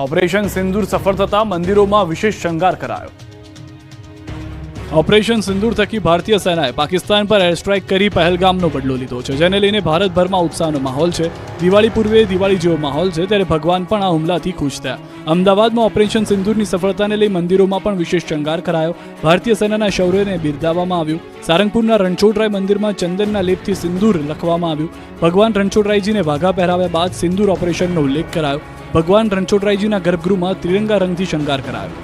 Operation સિંદૂર સફળ થતા મંદિરોમાં વિશેષ શણગાર કરાયો। ઓપરેશન સિંદૂર થકી ભારતીય સેનાએ પાકિસ્તાન પર એર સ્ટ્રાઇક કરી પહેલગામનો બદલો લીધો છે, જેને લઈને ભારતભરમાં ઉત્સાહનો માહોલ છે। દિવાળી પૂર્વે દિવાળી જેવો માહોલ છે, ત્યારે ભગવાન પણ આ હુમલાથી ખુશ થયા। અમદાવાદમાં ઓપરેશન સિંદૂરની સફળતાને લઈ મંદિરોમાં પણ વિશેષ શણગાર કરાયો। ભારતીય સેનાના શૌર્યને બિરદાવવામાં આવ્યું। સારંગપુરના રણછોડરાય મંદિરમાં ચંદનના લેપથી સિંદૂર લખવામાં આવ્યું। ભગવાન રણછોડરાયજીને વાઘા પહેરાવ્યા બાદ સિંદૂર ઓપરેશનનો ઉલ્લેખ કરાયો। ભગવાન રણછોડરાયજીના ગર્ભગૃહમાં ત્રિરંગા રંગથી શણગાર કરાયો।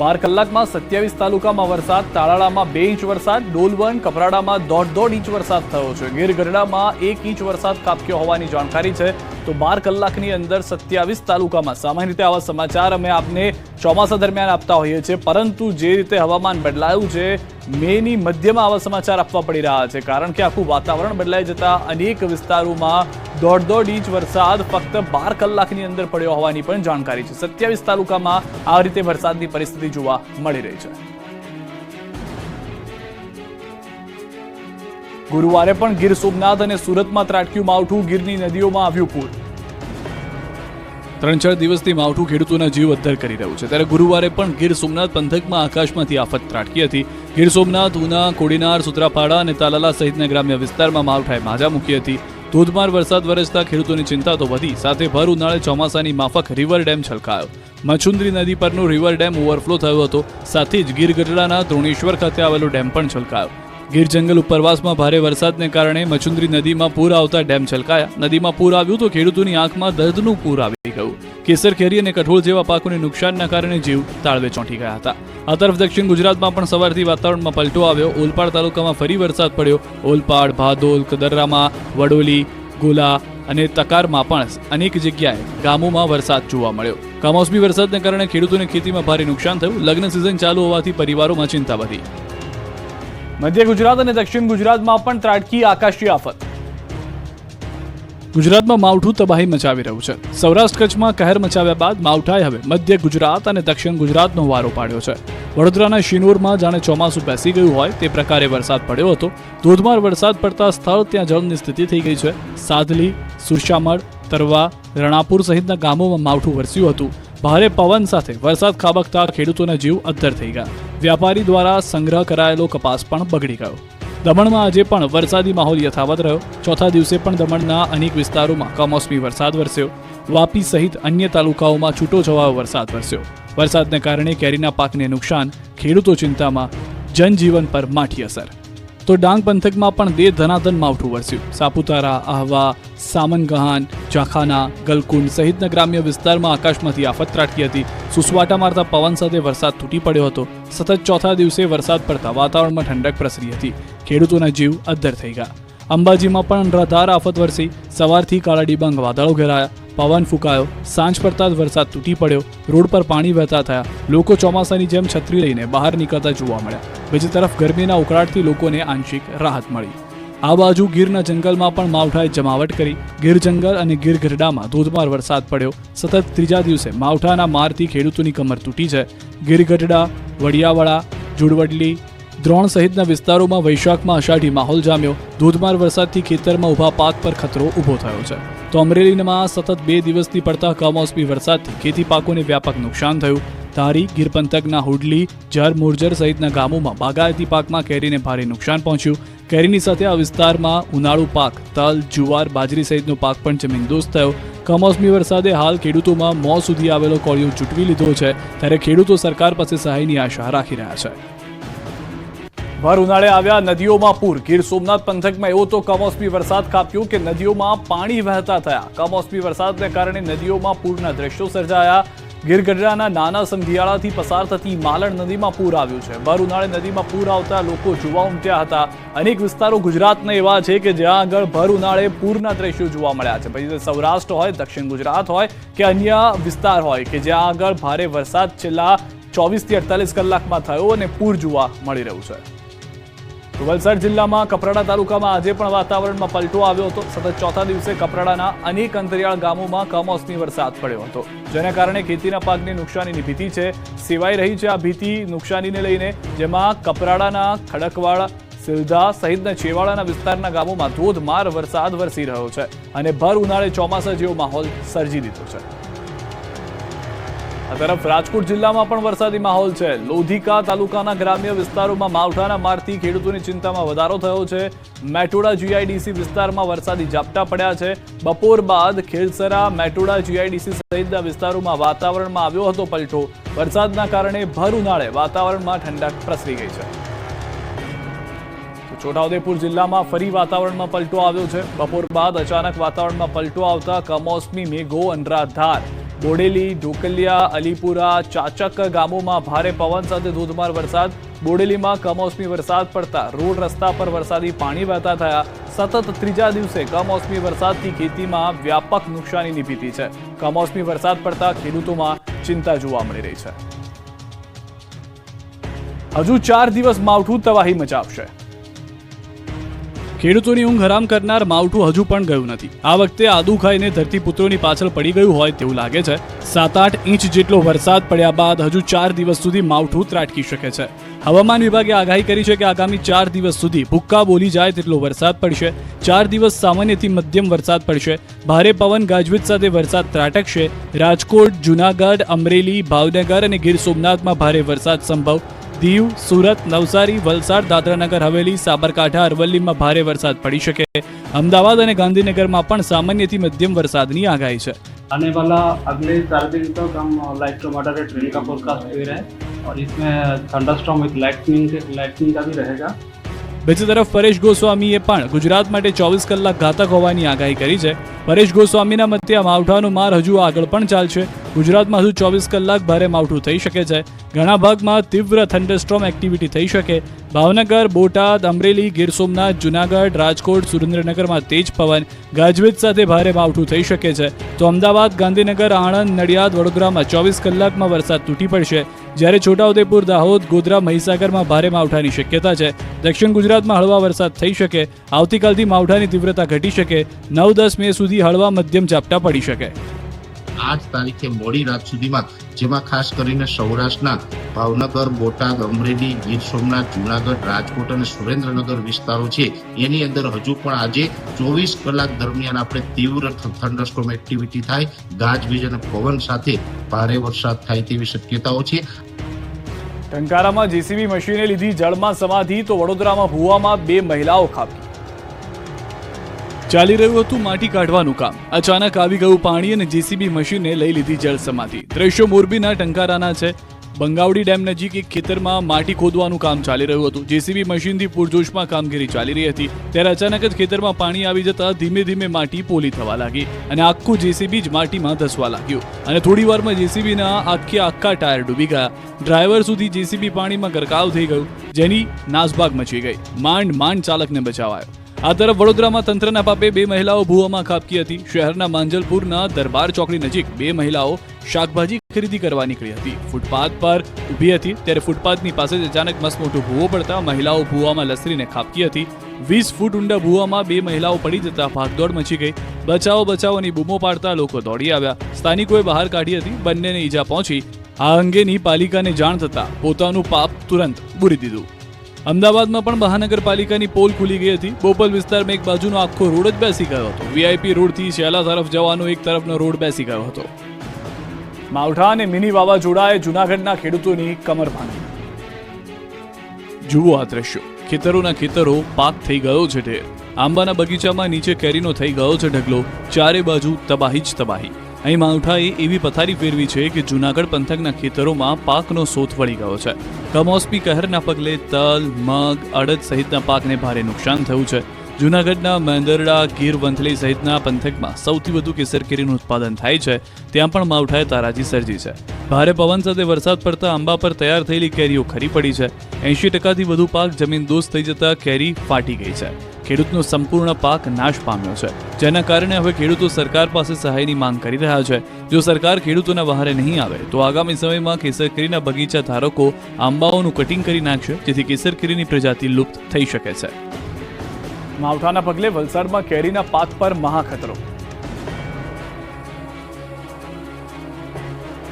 12 કલાકમાં 27 તાલુકામાં વરસાદ। તાલાળામાં 2 ઇંચ વરસાદ, ડોલવણ કપરાડામાં 1.5 ઇંચ વરસાદ થયો છે। ગીર ગઢડામાં 1 ઇંચ વરસાદ ખાબક્યો હોવાની જાણકારી છે। તો 12 કલાકની અંદર 27 તાલુકામાં સામાન્ય રીતે આવા સમાચાર અમે આપને ચોમાસા દરમિયાન આપતા હોઈએ છીએ, પરંતુ જે રીતે હવામાન બદલાયું છે, મેની મધ્યમાં આવા સમાચાર આપવા પડી રહ્યા છે, કારણ કે આખું વાતાવરણ બદલાઈ જતા અનેક વિસ્તારોમાં 1.5 ઇંચ વરસાદ ફક્ત 12 કલાકની અંદર પડ્યો હોવાની પણ જાણકારી છે। 27 તાલુકામાં આ રીતે વરસાદની પરિસ્થિતિ જોવા મળી રહી છે। ગુરુવારે પણ ગીર સોમનાથ અને સુરતમાં ત્રાટક્યું માવઠું। ગીરની નદીઓમાં આવ્યું પૂર। 3-4 દિવસથી માવઠું ખેડૂતોના જીવ અદ્ધર કરી રહ્યું છે, ત્યારે ગુરુવારે પણ ગીર સોમનાથ પંથકમાં આકાશમાંથી આફત ત્રાટકી હતી। ગીર સોમનાથ, ઉના, કોડીનાર, સુત્રાપાડા અને તાલાલા સહિતના ગ્રામ્ય વિસ્તારમાં માવઠાએ માજા મૂકી હતી। ધોધમાર વરસાદ વરસતા ખેડૂતોની ચિંતા તો વધી, સાથે ભર ઉનાળે ચોમાસાની માફક રિવર ડેમ છલકાયો। મચુંદ્રી નદી પરનો રિવર ડેમ ઓવરફ્લો થયો હતો, સાથે જ ગીર ગઢડાના દ્રોણેશ્વર ખાતે આવેલો ડેમ પણ છલકાયો। ગીર જંગલ ઉપરવાસમાં ભારે વરસાદને કારણે મચુંદ્રી નદીમાં પૂર આવતા ડેમ છલકાયા। નદીમાં પૂર આવ્યું તો ખેડૂતોની આંખમાં દર્દનું પૂર આવી ગયું। કેસર કેરી અને કઠોળ જેવા પાકોને નુકસાનના કારણે જીવ તાળવે ચોંટી ગયા હતા। આ તરફ દક્ષિણ ગુજરાતમાં પણ સવારથી વાતાવરણમાં પલટો આવ્યો। ઓલપાડ તાલુકામાં ફરી વરસાદ પડ્યો। ઓલપાડ, ભાદોલ, કદરામાં, વડોલી, ગોલા અને તકારમાં પણ અનેક જગ્યાએ ગામોમાં વરસાદ જોવા મળ્યો। કમોસમી વરસાદને કારણે ખેડૂતોને ખેતીમાં ભારે નુકસાન થયું। લગ્ન સિઝન ચાલુ હોવાથી પરિવારોમાં ચિંતા વધી। મધ્ય ગુજરાત અને દક્ષિણ ગુજરાતમાં પણ ત્રાટકી આકાશી આફત। ગુજરાતમાં માવઠું તબાહી મચાવી રહ્યું છે। સૌરાષ્ટ્ર કચ્છમાં કહેર મચાવ્યા બાદ માવઠાએ હવે મધ્ય ગુજરાત અને દક્ષિણ ગુજરાતનો વારો પાડ્યો છે। વડોદરાના શિનોરમાં જાણે ચોમાસું બેસી ગયું હોય તે પ્રકારે વરસાદ પડ્યો હતો। ધોધમાર વરસાદ પડતા સ્થળ ત્યાં જળની સ્થિતિ થઈ ગઈ છે। સાદલી, સુરશામળ, તરવા, રણાપુર સહિતના ગામોમાં માવઠું વરસ્યું હતું। ભારે પવન સાથે વરસાદ ખાબકતા ખેડૂતોના જીવ અદ્ધર થઈ ગયા। વ્યાપારી દ્વારા સંગ્રહ કરાયેલો કપાસ પણ બગડી ગયો। દમણમાં આજે પણ વરસાદી માહોલ યથાવત રહ્યો। ચોથા દિવસે પણ દમણના અનેક વિસ્તારોમાં કમોસમી વરસાદ વરસ્યો। વાપી સહિત અન્ય તાલુકાઓમાં છૂટોછવાયો વરસાદ વરસ્યો। વરસાદને કારણે કેરીના પાકને નુકસાન, ખેડૂતો ચિંતામાં, જનજીવન પર માઠી અસર। તો ડાંગ પંથકમાં પણ ધનાધન માવઠું વરસ્યું। સાપુતારા, આહવા, સામનગહાન, જાખાના, ગલકુંડ સહિતના ગ્રામ્ય વિસ્તારમાં આકાશમાંથી આફત ત્રાટકી હતી। સુસવાટા મારતા પવન સાથે વરસાદ તૂટી પડ્યો હતો। સતત ચોથા દિવસે વરસાદ પડતા વાતાવરણમાં ઠંડક પ્રસરી હતી। ખેડૂતોના જીવ અદ્ધર થઈ ગયા। અંબાજીમાં પણ અનરાધાર આફત વરસી। સવારથી કાળા ડિબાંગ વાદળો ઘેરાયા। પવન ફૂંકાયો। સાંજ પડતા જ વરસાદ તૂટી પડ્યો। રોડ પર પાણી વહેતા થયા। લોકો ચોમાસાની જેમ છત્રી લઈને બહાર નીકળતા જોવા મળ્યા। બીજી તરફ ગરમીના ઉકળાટથી લોકોને આંશિક રાહત મળી। આ બાજુ ગીરના જંગલમાં પણ માવઠાએ જમાવટ કરી। ગીર જંગલ અને ગીર ગઢડામાં ધોધમાર વરસાદ પડ્યો। સતત ત્રીજા દિવસે માવઠાના મારથી ખેડૂતોની કમર તૂટી છે। ગીર ગઢડા, વડિયાવાડા, જુડવડલી, દ્રોણ સહિતના વિસ્તારોમાં વૈશાખમાં અષાઢી માહોલ જામ્યો। ધોધમાર વરસાદથી ખેતરમાં ઊભા પાક પર ખતરો ઊભો થયો છે। તો અમરેલીમાં સતત 2 દિવસથી પડતા કમોસમી વરસાદથી ખેતી પાકોને વ્યાપક નુકસાન થયું। ધારી, ગીર પંથકના હુડલી, જર, મોરજર સહિતના ગામોમાં બાગાયતી પાકમાં કેરીને ભારે નુકસાન પહોંચ્યું। કેરીની સાથે આ વિસ્તારમાં ઉનાળુ પાક તલ, જુવાર, બાજરી સહિતનો પાક પણ જમીનદોસ્ત થયો। કમોસમી વરસાદે હાલ ખેડૂતોમાં મોં સુધી આવેલો કોળિયો ચૂંટવી લીધો છે, ત્યારે ખેડૂતો સરકાર પાસે સહાયની આશા રાખી રહ્યા છે। ભર ઉનાળે આવ્યા નદીઓમાં પૂર। ગીર સોમનાથ પંથકમાં એવો તો કમોસમી વરસાદ ખાબક્યો કે નદીઓમાં પાણી વહેતા થયા। કમોસમી વરસાદને કારણે નદીઓમાં પૂરના દ્રશ્યો સર્જાયા। ગીર ગઢડાના નાના સંધિયાળાથી પસાર થતી માલણ નદીમાં પૂર આવ્યું છે। ભર ઉનાળે નદીમાં પૂર આવતા લોકો જોવા ઉમટ્યા હતા। અનેક વિસ્તારો ગુજરાતના એવા છે કે જ્યાં આગળ ભર ઉનાળે પૂરના દ્રશ્યો જોવા મળ્યા છે। પછી સૌરાષ્ટ્ર હોય, દક્ષિણ ગુજરાત હોય કે અન્ય વિસ્તાર હોય કે જ્યાં આગળ ભારે વરસાદ છેલ્લા 24 થી 48 કલાકમાં થયો અને પૂર જોવા મળી રહ્યું છે। વલસાડ જિલ્લામાં કપરાડા તાલુકામાં આજે પણ વાતાવરણમાં પલટો આવ્યો હતો। સતત ચોથા દિવસે કપરાડાના અનેક અંતરિયાળ ગામોમાં કમોસમી વરસાદ પડ્યો હતો, જેના કારણે ખેતીના પાકની નુકસાનીની ભીતિ છે સેવાઈ રહી છે। આ ભીતિ નુકસાનીને લઈને જેમાં કપરાડાના ખડકવાડ, સિલધા સહિતના છેવાડાના વિસ્તારના ગામોમાં ધોધમાર વરસાદ વરસી રહ્યો છે અને ભર ઉનાળે ચોમાસા જેવો માહોલ સર્જી દીધો છે। આ તરફ રાજકોટ જિલ્લામાં પણ વરસાદી માહોલ છે. લોધિકા તાલુકાના ગ્રામ્ય વિસ્તારોમાં માવઠાના મારથી ખેડૂતોની ચિંતામાં વધારો થયો છે. મેટોડા જીઆઈડીસી વિસ્તારમાં વરસાદી ઝાપટા પડ્યા છે. બપોર બાદ ખેડસરા, મેટોડા જીઆઈડીસી સહિતના વિસ્તારોમાં વાતાવરણમાં આવ્યો હતો પલટો. વરસાદના કારણે ભર ઉનાળે વાતાવરણમાં ઠંડક પ્રસરી ગઈ છે. છોટાઉદેપુર જિલ્લામાં ફરી વાતાવરણમાં પલટો આવ્યો છે. બપોર બાદ અચાનક વાતાવરણમાં પલટો આવતા કમોસમી મેઘો અનરાધાર. બોડેલી, ઢોકલિયા, અલીપુરા, ચાચક ગામોમાં ભારે પવન સાથે ધોધમાર વરસાદ. બોડેલીમાં કમોસમી વરસાદ પડતા રોડ રસ્તા પર વરસાદી પાણી વહેતા થયા. સતત ત્રીજા દિવસે કમોસમી વરસાદથી ખેતીમાં વ્યાપક નુકસાનીની ભીતિ છે. કમોસમી વરસાદ પડતા ખેડૂતોમાં ચિંતા જોવા મળી રહી છે. હજુ 4 દિવસ માવઠું તબાહી મચાવશે. ખેડૂતોની ઊંઘ હરામ કરનાર માવઠું હજુ પણ ગયું નથી. આ વખતે આદુ ખાઈને ધરતીપુત્રોની પાછળ પડી ગયું હોય તેવું લાગે છે. 7-8 ઇંચ જેટલો વરસાદ પડ્યા બાદ હજુ 4 દિવસ સુધી માવઠું ત્રાટકી શકે છે. હવામાન વિભાગે આગાહી કરી છે કે આગામી 4 દિવસ સુધી ભૂક્કા બોલી જાય તેટલો વરસાદ પડશે. 4 દિવસ સામાન્યથી મધ્યમ વરસાદ પડશે. ભારે પવન ગાજવીજ સાથે વરસાદ ત્રાટકશે. રાજકોટ, જૂનાગઢ, અમરેલી, ભાવનગર અને ગીર સોમનાથમાં ભારે વરસાદ સંભવ. દીવ, સુરત, નવસારી, વલસાડ, દાદરાનગર હવેલી, સાબરકાંઠા, અરવલ્લીમાં ભારે વરસાદ પડી શકે. અમદાવાદ અને ગાંધીનગરમાં પણ सामान्यથી मध्यम વરસાદની આગાહી છે. आने वाला अगले 4 दिन तक हम लाइट टू मॉडरेट रेन का फोरकास्ट दे रहे हैं और इसमें थंडरस्टॉर्म विद लाइटनिंग का भी रहेगा. બીજી તરફ પરેશ ગોસ્વામીએ પણ ગુજરાત માટે 24 કલાક ઘાતક હોવાની આગાહી કરી છે. પરેશ ગોસ્વામીના મતે આ માવઠાનો માર હજુ આગળ પણ ચાલશે. ગુજરાતમાં હજુ 24 કલાક ભારે માવઠું થઈ શકે છે. ઘણા ભાગમાં તીવ્ર થંડરસ્ટોર્મ એક્ટિવિટી થઈ શકે. ભાવનગર, બોટાદ, અમરેલી, ગીર સોમનાથ, જૂનાગઢ, રાજકોટ, સુરેન્દ્રનગરમાં તેજ પવન, ગાજવીજ સાથે ભારે માવઠું થઈ શકે છે. તો અમદાવાદ, ગાંધીનગર, આણંદ, નડિયાદ, વડોદરામાં 24 કલાકમાં વરસાદ તૂટી પડશે. જ્યારે છોટાઉદેપુર, દાહોદ, ગોધરા, મહીસાગરમાં ભારે માવઠાની શક્યતા છે. દક્ષિણ ગુજરાતમાં હળવા વરસાદ થઈ શકે. આવતીકાલથી માવઠાની તીવ્રતા ઘટી શકે. 9-10 મે સુધી હળવા મધ્યમ ઝાપટા પડી શકે. 8 તારીખે મોડી રાત સુધીમાં જેમાં ખાસ કરીને સૌરાષ્ટ્રના ભાવનગર, બોટાદ, અમરેલી, ગીર સોમનાથ, જૂનાગઢ, રાજકોટ અને સુરેન્દ્રનગર વિસ્તારો છે એની અંદર હજુ પણ આજે 24 કલાક દરમિયાન આપણે તીવ્ર થંડરસ્ટોર્મ એક્ટિવિટી થાય, ગાજવીજ અને પવન સાથે ભારે વરસાદ થાય તેવી શક્યતાઓ છે. ટંકારામાં જેસીબી મશીને લીધી જળમાં સમાધિ, તો વડોદરામાં ભૂવામાં 2 મહિલાઓ ખાબકી. ચાલી રહ્યું હતું માટી કાઢવાનું કામ. અચાનક આવી ગયું પાણી અને જેસીબી મશીને લઈ લીધી જળ સમાધિ. દ્રશ્યો મોરબીના ટંકારાના છે. બંગાવડી ડેમ નજીક એક ખેતરમાં માટી ખોદવાનું કામ ચાલી રહ્યું હતું. જેસીબી મશીનથી પૂરજોશમાં કામગીરી ચાલી રહી હતી. ત્યારે અચાનક જ ખેતરમાં પાણી આવી જતા ધીમે ધીમે માટી પોલી થવા લાગી અને આખું જેસીબી જ માટીમાં ધસવા લાગ્યું અને થોડી વારમાં જેસીબીના આખા ટાયર ડૂબી ગયા. ડ્રાઈવર સુધી જેસીબી પાણીમાં ગરકાવ થઈ ગયું, જેની નાસભાગ મચી ગઈ. માંડ ચાલકને બચાવાયો. આ તરફ વડોદરામાં તંત્રના પાપે 2 મહિલાઓ ભૂવામાં ખાબકી હતી. શહેરના માંજલપુરના દરબાર ચોકડી નજીક 2 મહિલાઓ શાકભાજી ખરીદી કરવા નીકળી હતી. ફૂટપાથ પર ઊભી હતી ત્યારે ફૂટપાથની પાસે જ અચાનક મસમોટો ભૂવો પડતા મહિલાઓ ભૂવામાં લસરીને ખાબકી હતી. 20 ફૂટ ઊંડા ભૂવામાં 2 મહિલાઓ પડી જતા ભાગદોડ મચી ગઈ. બચાવોની બૂમો પાડતા લોકો દોડી આવ્યા. સ્થાનિકોએ બહાર કાઢી હતી. બંનેને ઈજા પહોંચી. આ અંગેની પાલિકાને જાણ થતા પોતાનું પાપ તુરંત બુરી દીધું. અમદાવાદમાં પણ મહાનગરપાલિકાની પોલ ખુલી ગઈ હતી. બોપલ વિસ્તારમાં એક બાજુનો આખો રોડ જ બેસી ગયો હતો. વીઆઈપી રોડથી શેલા તરફ જવાનો એક તરફનો રોડ બેસી ગયો હતો. માવઠા અને મિની વાવાઝોડાએ જૂનાગઢના ખેડૂતોની કમર ભાંગી. જુઓ આ દ્રશ્યો. ખેતરોના ખેતરો પાક થઈ ગયો છે ઢેર. આંબાના બગીચામાં નીચે કેરીનો થઈ ગયો છે ઢગલો. ચારે બાજુ તબાહી જ તબાહી. અહીં માવઠાએ એવી પથારી ફેરવી છે કે જૂનાગઢ પંથકના ખેતરોમાં પાકનો સોથ વળી ગયો છે. કમોસમી કહેરના પગલે તલ, મગ, અડદ સહિતના પાકને ભારે નુકસાન થયું છે. જૂનાગઢના મેંદરડા, ગીર વંથલી સહિતના પંથકમાં સૌથી વધુ કેસર કેરીનું ઉત્પાદન થાય છે. ત્યાં પણ માવઠાએ તારાજી સર્જી છે. ભારે પવન સાથે વરસાદ પડતા આંબા પર તૈયાર થયેલી કેરીઓ ખરી પડી છે. 80%થી વધુ પાક જમીનદોસ્ત થઈ જતા કેરી ફાટી ગઈ છે. ખેડૂતનો સંપૂર્ણ પાક નાશ પામ્યો છે, જેના કારણે હવે ખેડૂતો સરકાર પાસે સહાયની માંગ કરી રહ્યા છે. જો સરકાર ખેડૂતોના વહારે નહીં આવે તો આગામી સમયમાં કેસર કેરીના બગીચા ધારકો આંબાઓનું કટિંગ કરી નાખશે, જેથી કેસર કેરીની પ્રજાતિ લુપ્ત થઈ શકે છે. માવઠાના પગલે વલસાડમાં કેરીના પાક પર મહાખતરો.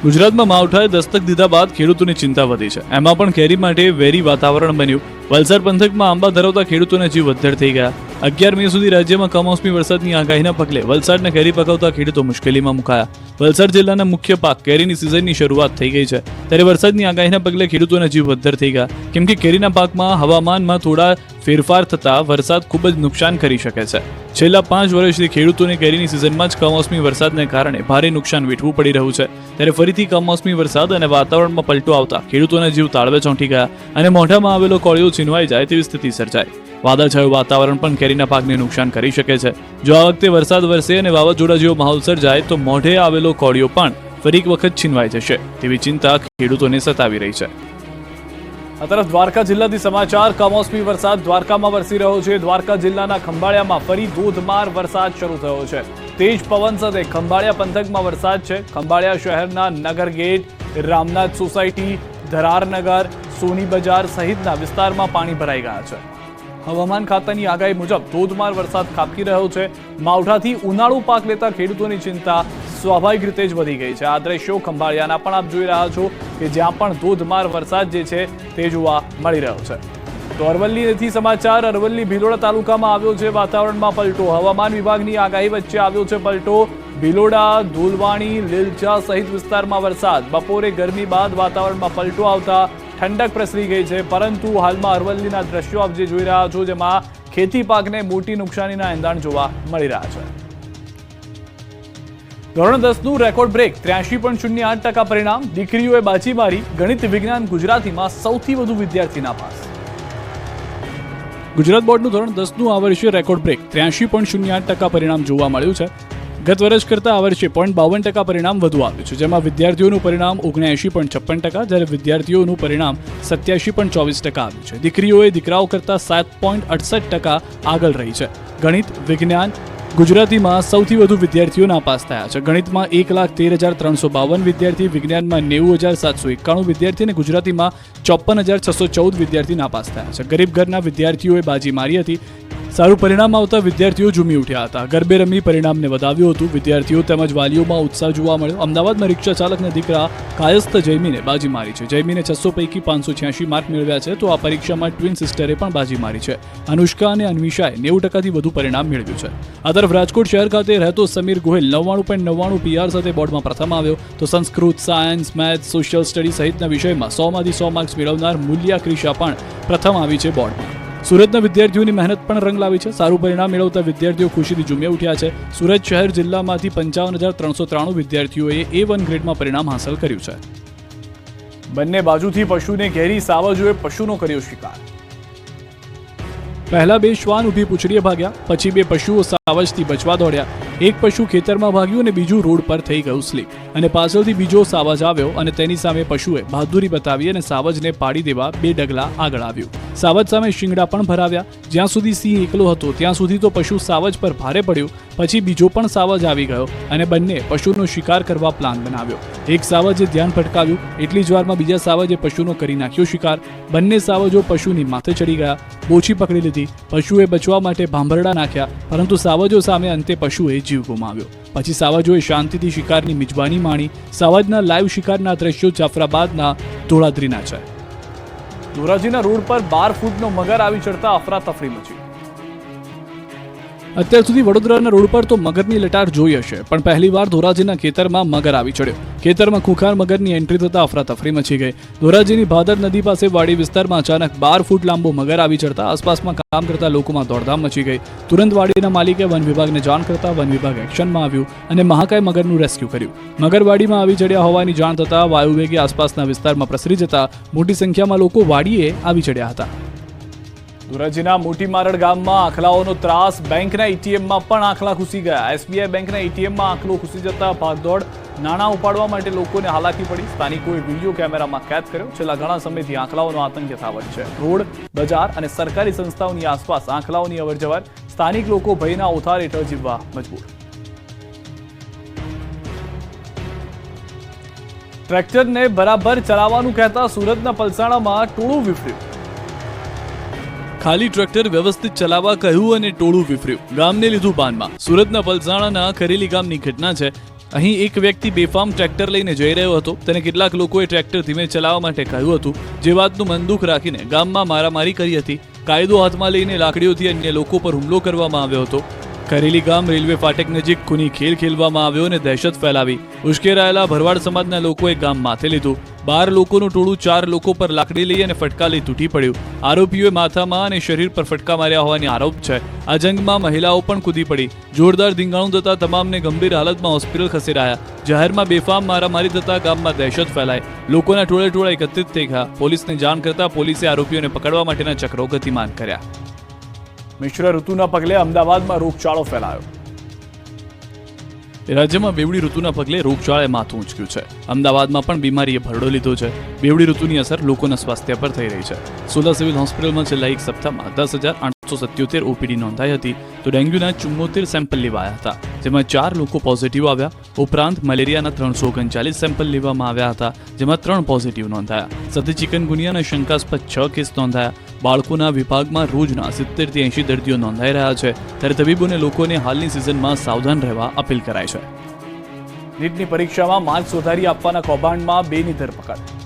ગુજરાતમાં માવઠાએ દસ્તક દીધા બાદ ખેડૂતોની ચિંતા વધી છે. એમાં પણ કેરી માટે વેરી વાતાવરણ બન્યું. વલસાડ પંથકમાં આંબા ધરાવતા ખેડૂતોના જીવ અદ્ધર થઈ ગયા. 11 મે સુધી રાજ્યમાં કમોસમી વરસાદની આગાહીના પગલે વલસાડના કેરી પકવતા ખેડૂતો મુશ્કેલીમાં મુકાયા. વલસાડ જિલ્લાના મુખ્ય પાક કેરીની સિઝનની શરૂઆત થઈ ગઈ છે, ત્યારે વરસાદની આગાહીના પગલે ખેડૂતોના જીવ અદ્ધર થઈ ગયા, કેમ કે કેરીના પાકમાં હવામાનમાં થોડા ફેરફાર થતા વરસાદ ખૂબ જ નુકસાન કરી શકે છે. છેલ્લા 5 વર્ષથી ખેડૂતોને કેરીની સિઝનમાં જ કમોસમી વરસાદને કારણે ભારે નુકસાન વેઠવું પડી રહ્યું છે, ત્યારે ફરીથી કમોસમી વરસાદ અને વાતાવરણમાં પલટો આવતા ખેડૂતોના જીવ તાળવે ચોંટી ગયા અને મોઢામાં આવેલો કોળિયો છીનવાઈ જાય તેવી સ્થિતિ સર્જાઈ. વાદળછાયું વાતાવરણ પણ કેરીના પાકને નુકસાન કરી શકે છે. જો આ વખતે વરસાદ વરસે અને વાવાઝોડા જેવો માહોલ સર્જાય તો મોઢે આવેલો કોળિયો પણ ફરી એક વખત છીનવાઈ જશે તેવી ચિંતા ખેડૂતોને સતાવી રહી છે. આ તરફ દ્વારકા જિલ્લાથી સમાચાર. કમોસમી વરસાદ દ્વારકામાં વરસી રહ્યો છે. દ્વારકા જિલ્લાના ખંભાળિયામાં ફરી ધોધમાર વરસાદ શરૂ થયો છે. તેજ પવન સાથે ખંભાળિયા પંથકમાં વરસાદ છે. ખંભાળિયા શહેરના નગર ગેટ, રામનાથ સોસાયટી, ધરારનગર, સોની બજાર સહિતના વિસ્તારમાં પાણી ભરાઈ ગયા છે. હવામાન ખાતાની આગાહી મુજબ ધોધમાર વરસાદ ખાબકી રહ્યો છે. માવઠાથી ઉનાળુ પાક લેતા ખેડૂતોની ચિંતા સ્વાભાવિક રીતે જ વધી ગઈ છે. આ દ્રશ્યો ખંભાળિયાના પણ આપ જોઈ રહ્યા છો કે જ્યાં પણ ધોધમાર વરસાદ જે છે તે જોવા મળી રહ્યો છે. તો અરવલ્લીથી સમાચાર. અરવલ્લી ભિલોડા તાલુકામાં આવ્યો છે વાતાવરણમાં પલટો. હવામાન વિભાગની આગાહી વચ્ચે આવ્યો છે પલટો. ભિલોડા, ધુલવાણી, લીલચા સહિત વિસ્તારમાં વરસાદ. બપોરે ગરમી બાદ વાતાવરણમાં પલટો આવતા ઠંડક પ્રસરી ગઈ છે, પરંતુ હાલમાં અરવલ્લીના દ્રશ્યો આપ જે જોઈ રહ્યા છો જેમાં ખેતી પાકને મોટી નુકસાનીના એંધાણ જોવા મળી રહ્યા છે. ધોરણ 10નું રેકોર્ડ બ્રેક 83.08% પરિણામ. દીકરીઓએ બાજી મારી. ગણિત, વિજ્ઞાન, ગુજરાતીમાં સૌથી વધુ વિદ્યાર્થી નાપાસ. ગુજરાત બોર્ડનું ધોરણ 10નું આ વર્ષે રેકોર્ડ બ્રેક 83.08% પરિણામ જોવા મળ્યું છે. ગત વર્ષ કરતાં આ વર્ષે 0.52% પરિણામ વધુ આવ્યું છે, જેમાં વિદ્યાર્થીઓનું પરિણામ 79.56%, જ્યારે વિદ્યાર્થીઓનું પરિણામ 87.24% આવ્યું છે. દીકરીઓએ દીકરાઓ કરતાં 7.68% આગળ રહી છે. ગણિત, વિજ્ઞાન, ગુજરાતીમાં સૌથી વધુ વિદ્યાર્થીઓ નાપાસ થયા છે. ગણિતમાં 1,13,352 વિદ્યાર્થી, વિજ્ઞાનમાં 90,791 વિદ્યાર્થી અને ગુજરાતીમાં 54,614 વિદ્યાર્થી નાપાસ થયા છે. ગરીબ ઘરના વિદ્યાર્થીઓએ બાજી મારી હતી. સારું પરિણામ આવતા વિદ્યાર્થીઓ ઝૂમી ઉઠ્યા હતા. ગરબે રમી પરિણામને વધાવ્યું હતું. વિદ્યાર્થીઓ તેમજ વાલીઓમાં ઉત્સાહ જોવા મળ્યો. અમદાવાદમાં રિક્ષા ચાલકના દીકરા કાયસ્થ જયમીને બાજી મારી છે. જયમીને 600 પૈકી 586 માર્ક મેળવ્યા છે, તો આ પરીક્ષામાં ટ્વિન સિસ્ટરે પણ બાજી મારી છે. અનુષ્કા અને અન્વિષાએ 90%થી વધુ પરિણામ મેળવ્યું છે. આ તરફ રાજકોટ શહેર ખાતે રહેતો સમીર ગોહિલ 99.99 PR સાથે બોર્ડમાં પ્રથમ આવ્યો, તો Sanskrit, science, maths, social study સહિતના વિષયમાં 100માંથી 100 માર્ક્સ મેળવનાર મૂલ્યા ક્રિશા પણ પ્રથમ આવી છે બોર્ડમાં. સુરતના વિદ્યાર્થીઓની મહેનત પણ રંગ લાવી છે. સારું પરિણામ મેળવતા વિદ્યાર્થીઓ ખુશીથી ઝૂમી ઉઠ્યા છે. સુરત શહેર જિલ્લામાંથી 55,393 વિદ્યાર્થીઓએ A1 ગ્રેડમાં પરિણામ હાંસલ કર્યું છે. બંને બાજુથી પશુને ઘેરી સાવજોએ પશુનો કર્યો શિકાર. પહેલા 2 શ્વાન ઊભી પૂંછડીએ ભાગ્યા, પછી 2 પશુઓ સાવજથી બચવા દોડ્યા. એક પશુ ખેતરમાં ભાગ્યું અને બીજું રોડ પર થઈ ગયું સ્લીપ, અને પાછળથી બીજો સાવજ આવ્યો અને તેની સામે પશુએ બહાદુરી બતાવી અને સાવજને પાડી દેવા 2 ડગલા આગળ આવ્યું. સાવજ સામે શિંગડા પણ ભરાવ્યા. જ્યાં સુધી સિંહ એકલો હતો ત્યાં સુધી તો પશુ સાવજ પર ભારે પડ્યું. પછી બીજો પણ સાવજ આવી ગયો અને બંને પશુનો શિકાર કરવા પ્લાન બનાવ્યો. એક સાવજે ધ્યાન ભટકાવ્યું. એટલી જ વારમાં બીજા સાવજે પશુનો કરી નાખ્યો શિકાર. બંને સાવજો પશુની માથે ચડી ગયા. બોછી પકડી લીધી. પશુએ બચવા માટે ભાંભરડા નાખ્યા, પરંતુ સાવજો સામે અંતે પશુએ જીવ ગુમાવ્યો. પછી સાવજોએ શાંતિથી શિકારની મિજબાની માણી. સાવજના લાઈવ શિકારના દ્રશ્યો જાફરાબાદના ધોળાદ્રીના છે. ધોરાજીના રોડ પર 12 ફૂટનો મગર આવી ચડતા અફરાતફરી મચી. અત્યાર સુધી વડોદરાના રોડ પર તો મગરની લટાર જોઈ હશે, પણ પહેલીવાર ધોરાજીના ખેતરમાં મગર આવી ચડ્યો. ખેતરમાં ખુંખાર મગરની એન્ટ્રી થતા અફરાતફરી મચી ગઈ. ધોરાજીની ભાદર નદી પાસે વાડી વિસ્તારમાં અચાનક 12 ફૂટ લાંબો મગર આવી ચડતા આસપાસમાં કામ કરતા લોકોમાં દોડધામ મચી ગઈ. તુરંત વાડીના માલિકે વન વિભાગને જાણ કરતા વન વિભાગ એક્શનમાં આવ્યું અને મહાકાય મગરનું રેસ્ક્યુ કર્યું. મગર વાડીમાં આવી ચડ્યા હોવાની જાણ થતા વાયુવેગે આસપાસના વિસ્તારમાં પ્રસરી જતા મોટી સંખ્યામાં લોકો વાડીએ આવી ચડ્યા હતા. ધોરાજીના મોટી મારડ ગામમાં આખલાઓનો ત્રાસ. બેંકના એટીએમમાં પણ આખલા ઘૂસી ગયા. SBI બેંકના એટીએમમાં આખલો ઘૂસી જતા ભાગદોડ. નાણાં ઉપાડવા માટે લોકોને હાલાકી પડી. સ્થાનિકોએ વિડીયો કેમેરામાં કેદ કર્યો. છેલ્લા ઘણા સમયથી આખલાઓનો આતંક યથાવત છે. રોડ, બજાર અને સરકારી સંસ્થાઓની આસપાસ આખલાઓની અવરજવર. સ્થાનિક લોકો ભયના ઓથાર હેઠળ જીવવા મજબૂર. ટ્રેક્ટરને બરાબર ચલાવવાનું કહેતા સુરતના પલસાણામાં ટોળું વિફર્યું. ખાલી ટ્રેક્ટર વ્યવસ્થિત ચલાવવા કહ્યું અને ટોળું વિફર્યું. ગામને લીધું બાનમાં. સુરતના પલસાણાના ખરેલી ગામની ઘટના છે. અહીં એક વ્યક્તિ બેફામ ટ્રેક્ટર લઈને જઈ રહ્યો હતો. તેને કેટલાક લોકોએ ટ્રેક્ટર ધીમે ચલાવવા માટે કહ્યું હતું, જે વાતનું મન દુઃખ રાખીને ગામમાં મારામારી કરી હતી. કાયદો હાથમાં લઈને લાકડીઓથી અન્ય લોકો પર હુમલો કરવામાં આવ્યો હતો. કરેલી ગામ રેલવે ફાટક નજીક ખૂની ખેલ ખેલવામાં આવ્યો અને દહેશત ફેલાવી. ઉશ્કેરાયેલા ભરવાડ સમાજના લોકોએ ગામ માથે લીધું. 12 લોકોનું ટોળું 4 લોકો પર લાકડી લઈ અને ફટકા લઈ તૂટી પડ્યું. આરોપીઓએ માથામાં અને શરીર પર ફટકા માર્યા હોવાની આરોપ છે. આ જંગમાં મહિલાઓ પણ કૂદી પડી. જોરદાર ધીંગાણું થતા તમામને ગંભીર હાલતમાં હોસ્પિટલ ખસેડાયા. જાહેરમાં બેફામ મારામારી થતા ગામમાં દહેશત ફેલાઈ. લોકોના ટોળે એકત્રિત થઈ ગયા. પોલીસને જાણ કરતા પોલીસે આરોપીઓને પકડવા માટેના ચક્રો ગતિમાન કર્યા. મિશ્ર ઋતુના પગલે અમદાવાદમાં રોગચાળો ફેલાયો. રાજ્યમાં બેવડી ઋતુના પગલે રોગચાળાએ માથું ઊંચક્યું છે. અમદાવાદમાં પણ બીમારીએ ભરડો લીધો છે. બેવડી ઋતુની અસર લોકોના સ્વાસ્થ્ય પર થઈ રહી છે. સોલા સિવિલ હોસ્પિટલમાં છેલ્લા એક સપ્તાહમાં 10,877 ઓપીડી નોંધાઈ હતી, તો ડેન્ગ્યુના 74 સેમ્પલ લેવાયા હતા, જેમાં 4 લોકો પોઝિટિવ આવ્યા. ઉપરાંત મલેરિયાના 339 સેમ્પલ લેવામાં આવ્યા હતા, જેમાં 3 પોઝિટિવ નોંધાયા. સાથે ચિકનગુનિયાના શંકાસ્પદ 6 કેસ નોંધાયા. બાળકોના વિભાગમાં રોજના 70 થી 80 દર્દીઓ નોંધાઈ રહ્યા છે. ત્યારે તબીબોને લોકોને હાલની સિઝનમાં સાવધાન રહેવા અપીલ કરાઈ છે. નીટની પરીક્ષામાં માર્ક્સ વધારી આપવાના કૌભાંડમાં 2ની ધરપકડ.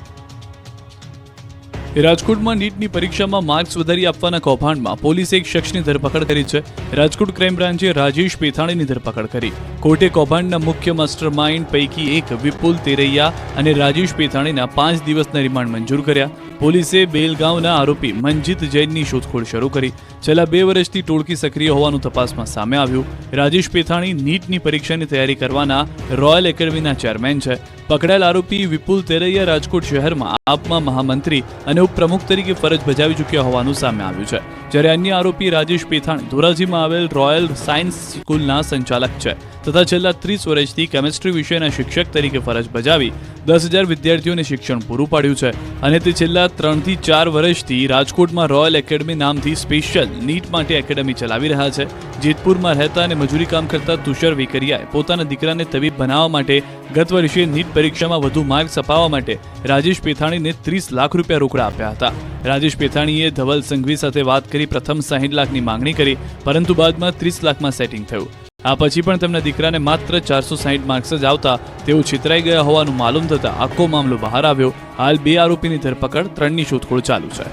રાજકોટમાં નીટની પરીક્ષામાં માર્ક્સ વધારી આપવાના કૌભાંડમાં પોલીસે એક શખ્સની ધરપકડ કરી છે. રાજકોટ ક્રાઇમ બ્રાન્ચે રાજેશ પેથાણીની ધરપકડ કરી. કોર્ટે કૌભાંડના મુખ્ય માસ્ટર માઇન્ડ પૈકી એક વિપુલ તેરૈયા અને રાજેશ પેથાણીના 5 દિવસના રિમાન્ડ મંજૂર કર્યા. પોલીસે બેલગાંવના આરોપી મનજીત જૈનની શોધખોળ શરૂ કરી. છેલ્લા 2 વર્ષથી ટોળકી સક્રિય હોવાનું તપાસમાં સામે આવ્યું. રાજેશ પેથાણી નીટની પરીક્ષાની તૈયારી કરવાના રોયલ એકેડમીના ચેરમેન છે. પકડાયેલ આરોપી વિપુલ તેરૈયા રાજકોટ શહેરમાં આપમાં મહામંત્રી અને ઉપપ્રમુખ તરીકે ફરજ બજાવી ચૂક્યા હોવાનું સામે આવ્યું છે. જ્યારે અન્ય આરોપી રાજેશ પેથાણી ધોરાજીમાં આવેલ રોયલ સાયન્સ સ્કૂલના સંચાલક છે તથા છેલ્લા 30 વર્ષથી કેમિસ્ટ્રી વિષયના શિક્ષક તરીકે ફરજ બજાવી 10,000 વિદ્યાર્થીઓને શિક્ષણ પૂરું પાડ્યું છે. અને તે છેલ્લા 3 થી 4 વર્ષથી રાજકોટમાં રોયલ એકેડમી નામથી સ્પેશિયલ નીટ માટે એકેડમી ચલાવી રહ્યા છે. જેતપુરમાં રહેતા અને મજૂરી કામ કરતા તુષાર વેકરિયાએ પોતાના દીકરાને તબીબ બનાવવા માટે ગત વર્ષે નીટ પરીક્ષામાં વધુ માર્ક્સ અપાવવા માટે રાજેશ પેથાણીને 30 લાખ રૂપિયા રોકડા આપ્યા હતા. રાજેશ પેથાણીએ ધવલ સંઘવી સાથે વાત કરી પ્રથમ 60 લાખની માંગણી કરી, પરંતુ બાદમાં 30 લાખમાં સેટિંગ થયું. આ પછી પણ તેમના દીકરાને માત્ર 460 માર્ક્સ જ આવતા તેઓ છેતરાઈ ગયા હોવાનું માલુમ થતા આખો મામલો બહાર આવ્યો. હાલ 2 આરોપીની ધરપકડ, 3ની શોધખોળ ચાલુ છે.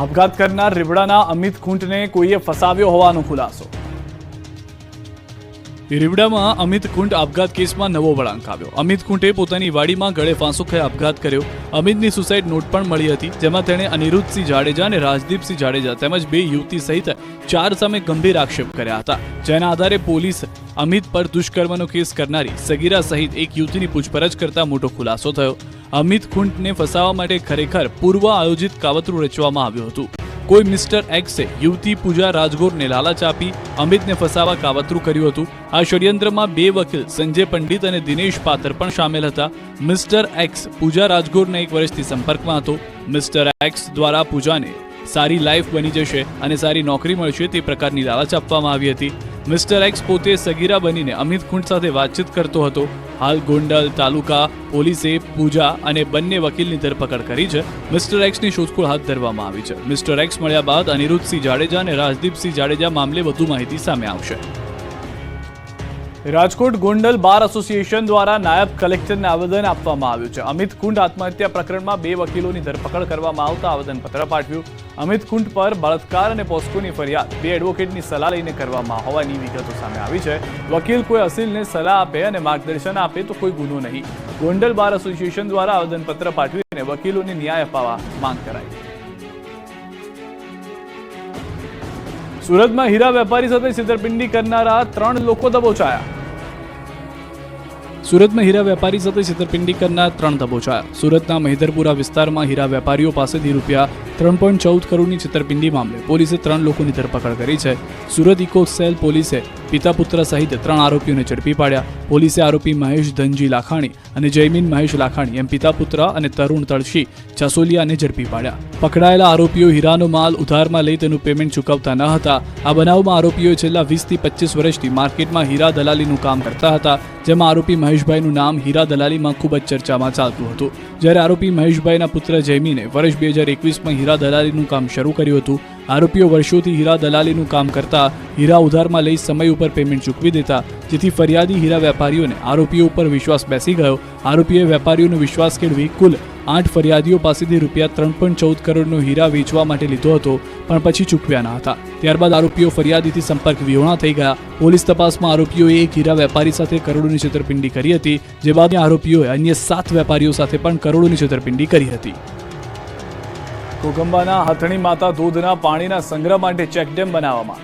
આપઘાત કરનાર રીવડાના અમિત ખૂંટને કોઈએ ફસાવ્યો હોવાનો ખુલાસો. રીવડામાં અમિત ખૂંટ આપઘાત કેસમાં નવો વળાંક આવ્યો. અમિત ખૂંટે પોતાની વાડીમાં ગળે ફાંસો ખાઈ આપઘાત કર્યો. અમિતની સુસાઇડ નોટ પણ મળી હતી, જેમાં તેણે અનિરુદ્ધસિંહ જાડેજા અને રાજદીપસિંહ જાડેજા તેમજ 2 યુવતી સહિત 4 સામે ગંભીર આક્ષેપ કર્યા હતા. જેના આધારે પોલીસ અમિત પર દુષ્કર્મનો કેસ કરનારી સગીરા સહિત એક યુવતીની પૂછપરછ કરતા મોટો ખુલાસો થયો. અમિત ખૂંટને ફસાવવા માટે ખરેખર પૂર્વ આયોજિત કાવતરું રચવામાં આવ્યું હતું. કોઈ મિસ્ટર એક્સે યુવતી પૂજા રાજગોરને લાલચ આપી અમિતને ફસાવા કાવતરું કર્યું હતું. આ ષડયંત્રમાં 2 વકીલ સંજય પંડિત અને દિનેશ પાત્ર પણ સામેલ હતા. મિસ્ટર એક્સ પૂજા રાજગોરના 1 વર્ષથી સંપર્કમાં હતો. મિસ્ટર એક્સ દ્વારા પૂજાને સારી લાઈફ બની જશે અને સારી નોકરી મળશે તે પ્રકારની લાલચ આપવામાં આવી હતી. મિસ્ટર એક્સ પોતે સગીરા બનીને અમિત ખૂંટ સાથે વાતચીત કરતો હતો. હાલ ગોંડલ તાલુકા પોલીસે પૂજા અને બંને વકીલની ધરપકડ કરી છે. મિસ્ટર એક્સની શોધખોળ હાથ ધરવામાં આવી છે. મિસ્ટર એક્સ મળ્યા બાદ અનિરુદ્ધસિંહ જાડેજા અને રાજદીપસિંહ જાડેજા મામલે વધુ માહિતી સામે આવશે. રાજકોટ ગોંડલ બાર એસોસિએશન દ્વારા નાયબ કલેક્ટરને આવેદન આપવામાં આવ્યું છે. અમિત ખૂંટ આત્મહત્યા પ્રકરણમાં 2 વકીલોની ધરપકડ કરવામાં આવતા આવેદનપત્ર પાઠવ્યું. અમિત ખૂંટ પર બળાત્કાર અને પોસ્કોની ફરિયાદ 2 એડવોકેટની સલાહ લઈને કરવામાં હોવાની વિગતો સામે આવી છે. વકીલ કોઈ અસીલને સલાહ આપે અને માર્ગદર્શન આપે તો કોઈ ગુનો નહીં. ગોંડલ બાર એસોસિએશન દ્વારા આવેદનપત્ર પાઠવીને વકીલોને ન્યાય અપાવવા માંગ કરાઈ. સુરતમાં હીરા વેપારી સાથે છેતરપિંડી કરનારા 3 લોકો દબોચાયા. સુરતમાં હીરા વેપારી સાથે છેતરપિંડી કરનાર 3 દબોચાયા. સુરતના મહેદરપુરા વિસ્તારમાં હીરા વેપારીઓ પાસેથી રૂપિયા 3.14 કરોડની છેતરપિંડી મામલે પોલીસે 3 લોકોની ધરપકડ કરી છે. સુરત ઇકો સેલ પોલીસે પિતા પુત્ર સહિત 3 આરોપીઓને ઝડપી પાડ્યા. પોલીસે આરોપી મહેશ ધનજી લાખાણી અને જયમીન મહેશ લાખાણી એમ પિતા પુત્ર અને તરુણ તળશી ચાસોલિયાને ઝડપી પાડ્યા. પકડાયેલા આરોપીઓ હીરાનો માલ ઉધારમાં લઈ તેનું પેમેન્ટ ચૂકવતા ન હતા. આ બનાવમાં આરોપીઓએ છેલ્લા 20 થી 25 વર્ષથી માર્કેટમાં હીરા દલાલીનું કામ કરતા હતા. જેમાં આરોપી મહેશભાઈનું નામ હીરા દલાલીમાં ખૂબ જ ચર્ચામાં ચાલતું હતું. જ્યારે આરોપી મહેશભાઈના પુત્ર જયમીને વર્ષ 2021માં હીરા દલાલીનું કામ શરૂ કર્યું હતું. આરોપીઓ વર્ષોથી હીરા દલાલીનું કામ કરતા હીરા ઉધારમાં લઈ સમય ઉપર પેમેન્ટ ચૂકવી દેતા, જેથી ફરિયાદી હીરા વેપારીઓને આરોપીઓ ઉપર વિશ્વાસ બેસી ગયો. આરોપીએ વેપારીઓનો વિશ્વાસ કેળવી કુલ 8 ફરિયાદીઓ પાસેથી રૂપિયા 3.14 કરોડનો હીરા વેચવા માટે લીધો હતો, પણ પછી ચૂકવ્યા ન હતા. ત્યારબાદ આરોપીઓ ફરિયાદીથી સંપર્ક વિહોણા થઈ ગયા. પોલીસ તપાસમાં આરોપીઓએ એક હીરા વેપારી સાથે કરોડોની છેતરપિંડી કરી હતી, જે બાદ આરોપીઓએ અન્ય 7 વેપારીઓ સાથે પણ કરોડોની છેતરપિંડી કરી હતી. ઘોઘંબાના હથણી માતા ધોધના પાણીના સંગ્રહ માટે ચેકડેમ બનાવવામાં.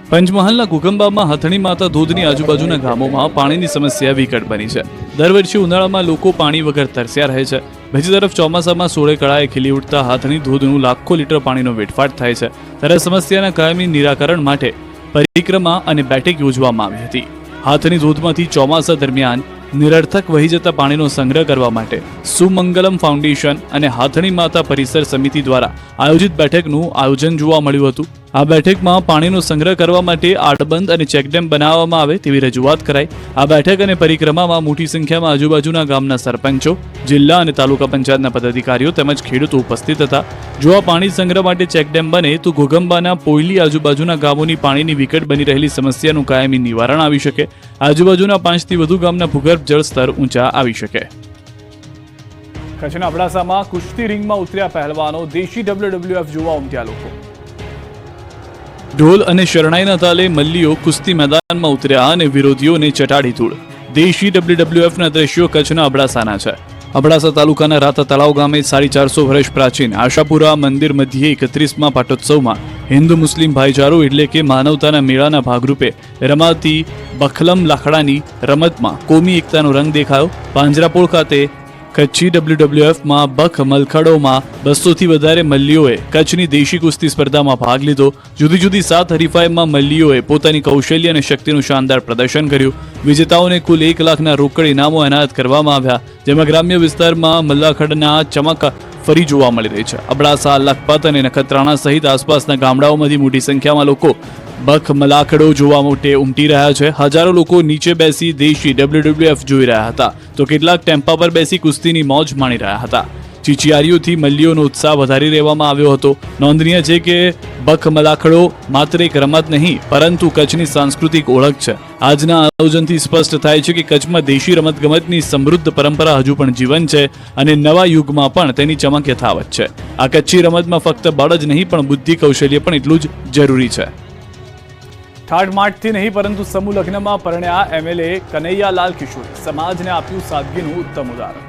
પંચમહાલના ઘોઘંબામાં હથણી માતા ધોધની આજુબાજુના ગામોમાં પાણીની સમસ્યા વિકટ બની છે. દર વર્ષે ઉનાળામાં લોકો પાણી વગર તરસ્યા રહે છે. બીજી તરફ ચોમાસામાં સોળે કળાએ ખીલી ઉઠતા હાથણી ધોધનું લાખો લીટર પાણીનો વેડફાટ થાય છે. ત્યારે સમસ્યાના કાયમી નિરાકરણ માટે પરિક્રમા અને બેઠક યોજવામાં આવી હતી. હાથણી ધોધમાંથી ચોમાસા દરમિયાન નિરર્થક વહી જતા પાણીનો સંગ્રહ કરવા માટે સુમંગલમ ફાઉન્ડેશન અને હાથણી માતા પરિસર સમિતિ દ્વારા આયોજિત બેઠકનું આયોજન જોવા મળ્યું હતું. આ બેઠકમાં પાણીનો સંગ્રહ કરવા માટે આડબંધ અને ચેકડેમ બનાવવામાં આવે તેવી રજૂઆત કરાઈ. આ બેઠક અને પરિક્રમામાં મોટી સંખ્યામાં આજુબાજુના ગામના સરપંચો, જિલ્લા અને તાલુકા પંચાયતના પદાધિકારીઓ તેમજ ખેડૂતો ઉપસ્થિત હતા. જો આ પાણી સંગ્રહ માટે ચેકડેમ બને તો ઘોઘંબાના પોયલી આજુબાજુના ગામોની પાણીની વિકટ બની રહેલી સમસ્યાનું કાયમી નિવારણ આવી શકે. આજુબાજુના 5 થી વધુ ગામના ભૂગર્ભ જળ સ્તર ઊંચા આવી શકે. કચ્છના અબડાસામાં કુસ્તી રિંગમાં ઉતર્યા પહેલવાનો, દેશી WWF જોવા ઉમટ્યા લોકો. ઢોલ અને શરણાઈના તાલે મલ્લીઓ કુસ્તી મેદાનમાં ઉતર્યા અને વિરોધીઓને ચટાડી ધૂળ. દેશી WWFના દ્રશ્યો કચ્છના અબડાસાના છે. અબડાસા તાલુકાના રાતા તળાવ ગામે 450 વર્ષ પ્રાચીન આશાપુરા મંદિર મધ્યે 31મા પાટોત્સવમાં હિન્દુ મુસ્લિમ ભાઈચારો એટલે કે માનવતાના મેળાના ભાગરૂપે રમાતી બખલમ લાકડાની રમતમાં કોમી એકતાનો રંગ દેખાયો. પાંજરાપોળ ખાતે કચ્છી WWFમાં બખ મલખડોમાં 200થી વધારે મલ્લીઓએ કચ્છની દેશી કુસ્તી સ્પર્ધામાં ભાગ લીધો. જુદી જુદી 7 હરીફાઈમાં મલ્લીઓએ પોતાની કૌશલ્ય અને શક્તિનું શાનદાર પ્રદર્શન કર્યું. વિજેતાઓને કુલ 1 લાખના રોકડ ઇનામો એનાયત કરવામાં આવ્યા, જેમાં ગ્રામ્ય વિસ્તારમાં મલ્લાખડના ચમક ફરી જોવા મળી રહી છે. અબડાસા, લખપત અને નખત્રાણા સહિત આસપાસના ગામડાઓમાંથી મોટી સંખ્યામાં લોકો બખ મલાખડો જોવા માટે ઉમટી રહ્યા છે. હજારો લોકો નીચે બેસી દેશી WWF જોઈ રહ્યા હતા, તો કેટલાક ટેમ્પા પર બેસી કુસ્તીની મોજ માણી રહ્યા હતા. ચીચિયારીઓથી મલ્લીઓનો ઉત્સાહ વધારી રહેવામાં આવ્યો હતો. નોંધનીય છે કે બખ મલાખડો માત્ર એક રમત નહીં પરંતુ કચ્છની સાંસ્કૃતિક ઓળખ છે. આજના આયોજનથી સ્પષ્ટ થાય છે કે કચ્છમાં દેશી રમતગમતની સમૃદ્ધ પરંપરા હજુ પણ જીવંત છે અને નવા યુગમાં પણ તેની ચમક યથાવત છે. આ કચ્છી રમતમાં ફક્ત બળ જ નહીં પણ બુદ્ધિ કૌશલ્ય પણ એટલું જ જરૂરી છે. ઠાઠમાઠથી નહીં પરંતુ સમૂહ લગ્નમાં પરણ્યા MLA કનૈયાલાલ કિશોરી, સમાજને આપ્યું સાદગીનું ઉત્તમ ઉદાહરણ.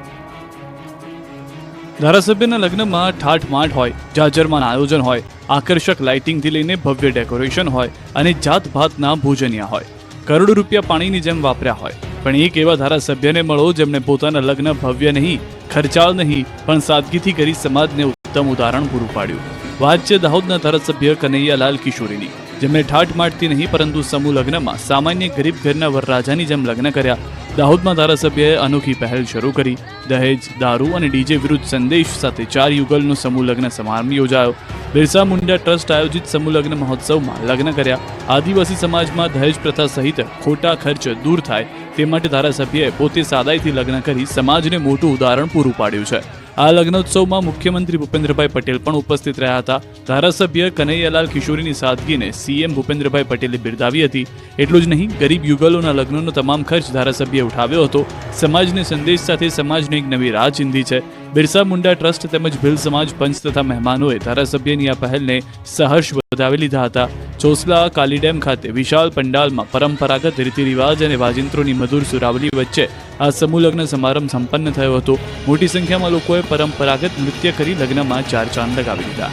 ધારાસભ્યના લગ્નમાં ઠાઠમાઠ હોય, જાજરમાન આયોજન હોય, આકર્ષક લાઇટિંગથી લઈને ભવ્ય ડેકોરેશન હોય અને જાતભાતના ભોજનિયા હોય. કરોડો રૂપિયા પાણીની જેમ વાપર્યા હોય, પણ એક એવા ધારાસભ્યને મળો જેમણે પોતાના લગ્ન ભવ્ય નહીં, ખર્ચાળ નહીં પણ સાદગીથી કરી સમાજને ઉત્તમ ઉદાહરણ પૂરું પાડ્યું. વાત છે દાહોદના ધારાસભ્ય કનૈયાલાલ કિશોરીની, જેમણે ઠાઠમાઠથી નહીં પરંતુ સમૂહ લગ્નમાં સામાન્ય ગરીબ ઘરના વરરાજાની જેમ લગ્ન કર્યા. દાહોદમાં ધારાસભ્યએ અનોખી પહેલ શરૂ કરી. દહેજ, દારૂ અને ડીજે વિરુદ્ધ સંદેશ સાથે 4 યુગલનો સમૂહ લગ્ન સમારંભ યોજાયો. બિરસા મુંડા ટ્રસ્ટ આયોજિત સમૂહ લગ્ન મહોત્સવમાં લગ્ન કર્યા. આદિવાસી સમાજમાં દહેજ પ્રથા સહિત ખોટા ખર્ચ દૂર થાય તે માટે ધારાસભ્યએ પોતે સાદાઈથી લગ્ન કરી સમાજને મોટું ઉદાહરણ પૂરું પાડ્યું છે. આ લગ્નોત્સવમાં મુખ્યમંત્રી ભૂપેન્દ્રભાઈ પટેલ પણ ઉપસ્થિત રહ્યા હતા. ધારાસભ્ય કનૈયાલાલ કિશોરીની સાદગીને CM ભૂપેન્દ્રભાઈ પટેલે બિરદાવી હતી. એટલું જ નહીં, ગરીબ યુગલોના લગ્નનો તમામ ખર્ચ ધારાસભ્યએ ઉઠાવ્યો હતો. સમાજને સંદેશ સાથે સમાજને એક નવી રાહ ચીંધી છે. બિરસા મુંડા ટ્રસ્ટ તેમજ ભીલ સમાજ પંચ તથા મહેમાનોએ ધારાસભ્યની આ પહેલને સહર્ષ વધાવી લીધા હતા. ચોસલા કાલીડેમ ખાતે વિશાળ પંડાલમાં પરંપરાગત રીતિરિવાજ અને વાજિંત્રોની મધુર સુરાવલી વચ્ચે આ સમૂહ લગ્ન સમારંભ સંપન્ન થયો હતો. મોટી સંખ્યામાં લોકોએ પરંપરાગત નૃત્ય કરી લગ્નમાં 4 ચાંદ લગાવી દીધા.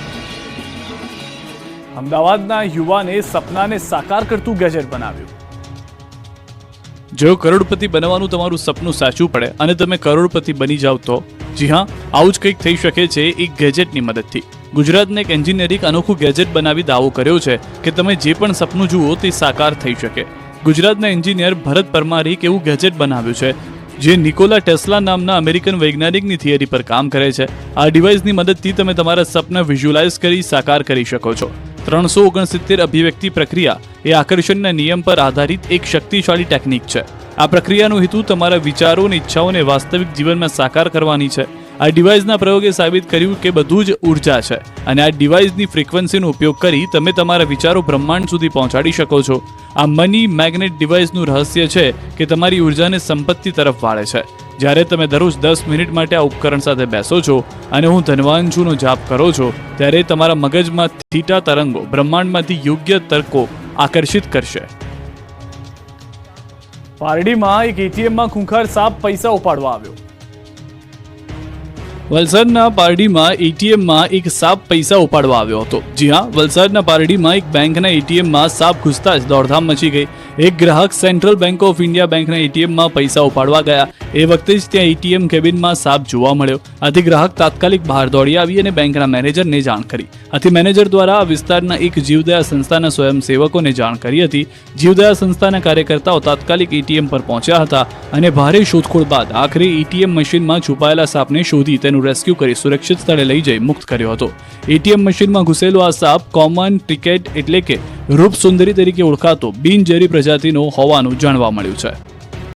અમદાવાદના યુવાને સપનાને સાકાર કરતું ગેજેટ બનાવ્યું. જો કરોડપતિ બનવાનું તમારું સપનું સાચું પડે અને તમે કરોડપતિ બની જાવ તો જી હા, આવું જ કંઈક થઈ શકે છે એક ગેજેટની મદદથી. ગુજરાતને એક એન્જિનિયરિંગ અનોખું ગેજેટ બનાવી દાવો કર્યો છે કે તમે જે પણ સપનું જુઓ તે સાકાર થઈ શકે. ગુજરાતના એન્જિનિયર ભરત પરમારે એક એવું ગેજેટ બનાવ્યું છે જે નિકોલા ટેસ્લા નામના અમેરિકન વૈજ્ઞાનિકની થિયરી પર કામ કરે છે. આ ડિવાઇસની મદદથી તમે તમારા સપના વિઝ્યુઅલાઇઝ કરી સાકાર કરી શકો છો. 369 અભિવ્યક્તિ પ્રક્રિયા એ આકર્ષણના નિયમ પર આધારિત એક શક્તિશાળી ટેકનિક છે. આ પ્રક્રિયાનો હેતુ તમારા વિચારો અને ઈચ્છાઓને વાસ્તવિક જીવનમાં સાકાર કરવાની છે. આ ડિવાઇસના પ્રયોગે સાબિત કર્યું કે બધું જ ઉર્જા છે અને આ ડિવાઇસની ફ્રીક્વન્સીનો ઉપયોગ કરી તમે તમારા વિચારો બ્રહ્માંડ સુધી પહોંચાડી શકો છો. આ મની મેગ્નેટ ડિવાઇસનું રહસ્ય છે કે તમારી ઉર્જાને સંપત્તિ તરફ વાળે છે. જ્યારે તમે દરરોજ 10 મિનિટ માટે આ ઉપકરણ સાથે બેસો છો અને હું ધનવાન છુંનો જાપ કરો છો, ત્યારે તમારા મગજમાં થીટા તરંગો બ્રહ્માંડમાંથી યોગ્ય તર્કો આકર્ષિત કરશે. પારડીમાં એક એટીએમમાં ખૂંખાર સાપ પૈસા ઉપાડવા આવ્યો. વલસાડના પારડીમાં એટીએમમાં એક સાપ પૈસા ઉપાડવા આવ્યો હતો. જી હા, વલસાડના પારડીમાં એક બેંકના એટીએમમાં સાપ ઘૂસતા જ દોડધામ મચી ગઈ. એક ગ્રાહક સેન્ટ્રલ બેંક ઓફ ઇન્ડિયા બેંકના એટીએમમાં પૈસા ઉપાડવા ગયા. એ વખતે જ ત્યાં એટીએમ કેબિનમાં સાપ જોવા મળ્યો. આથી ગ્રાહક તાત્કાલિક બહાર દોડી આવી અને બેંકના મેનેજરને જાણ કરી. આથી મેનેજર દ્વારા આ વિસ્તારના એક જીવદયા સંસ્થાના સ્વયંસેવકોને જાણ કરી હતી. જીવદયા સંસ્થાના કાર્યકર્તાઓ તાત્કાલિક એટીએમ પર પહોંચ્યા હતા અને ભારે શોધખોળ બાદ આખરે એટીએમ મશીનમાં છુપાયેલા સાપને શોધી તેનું રેસ્ક્યુ કરી સુરક્ષિત સ્થળે લઈ જઈ મુક્ત કર્યો હતો. એટીએમ મશીનમાં ઘૂસેલો આ સાપ કોમન ટિકેટ એટલે કે રૂપ સુંદરી તરીકે ઓળખાતો બિનઝેરી પ્રજાતિનો હોવાનું જાણવા મળ્યું છે.